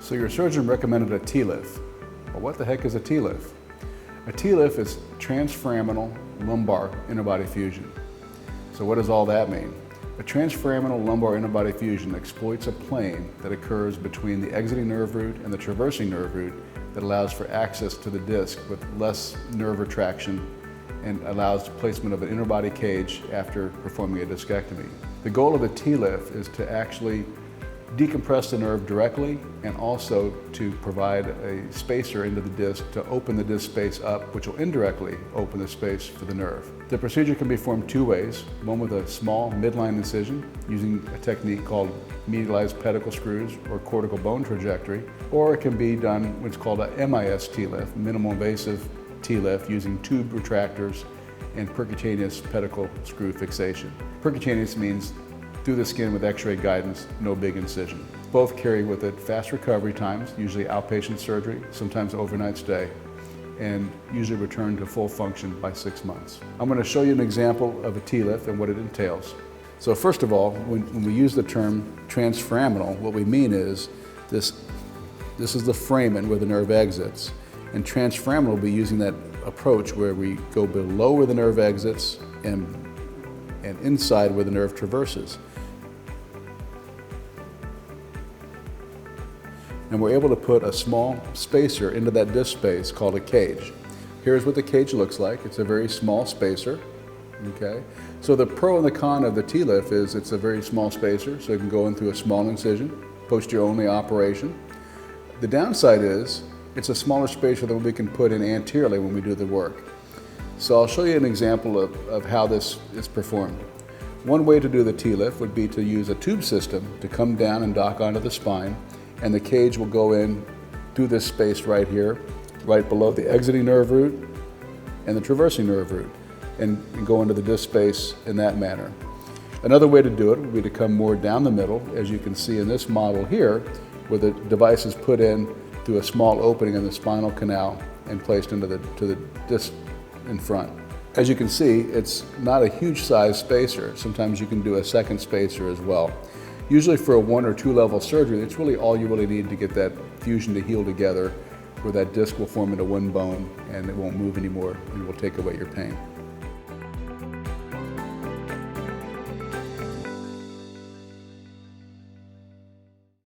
So your surgeon recommended a TLIF. Well, what the heck is a TLIF? A TLIF is transforaminal lumbar interbody fusion. So what does all that mean? A transforaminal lumbar interbody fusion exploits a plane that occurs between the exiting nerve root and the traversing nerve root that allows for access to the disc with less nerve retraction and allows placement of an interbody cage after performing a discectomy. The goal of a TLIF is to actually decompress the nerve directly and also to provide a spacer into the disc to open the disc space up, which will indirectly open the space for the nerve. The procedure can be performed two ways, one with a small midline incision using a technique called medialized pedicle screws or cortical bone trajectory, or it can be done what's called a MIS TLIF, minimal invasive TLIF, using tube retractors and percutaneous pedicle screw fixation. Percutaneous means through the skin with x-ray guidance, no big incision. Both carry with it fast recovery times, usually outpatient surgery, sometimes overnight stay, and usually return to full function by 6 months. I'm going to show you an example of a TLIF and what it entails. So first of all, when we use the term transforaminal, what we mean is this is the foramen where the nerve exits, and transforaminal will be using that approach where we go below where the nerve exits and inside where the nerve traverses. And we're able to put a small spacer into that disc space called a cage. Here's what the cage looks like. It's a very small spacer. Okay? So the pro and the con of the TLIF is it's a very small spacer, so it can go in through a small incision, posterior only operation. The downside is it's a smaller spacer than we can put in anteriorly when we do the work. So I'll show you an example of how this is performed. One way to do the TLIF would be to use a tube system to come down and dock onto the spine, and the cage will go in through this space right here, right below the exiting nerve root and the traversing nerve root, and go into the disc space in that manner. Another way to do it would be to come more down the middle, as you can see in this model here, where the device is put in through a small opening in the spinal canal and placed into the disc in front. As you can see, it's not a huge size spacer. Sometimes you can do a second spacer as well. Usually for a 1 or 2 level surgery, it's really all you really need to get that fusion to heal together, where that disc will form into one bone and it won't move anymore and will take away your pain.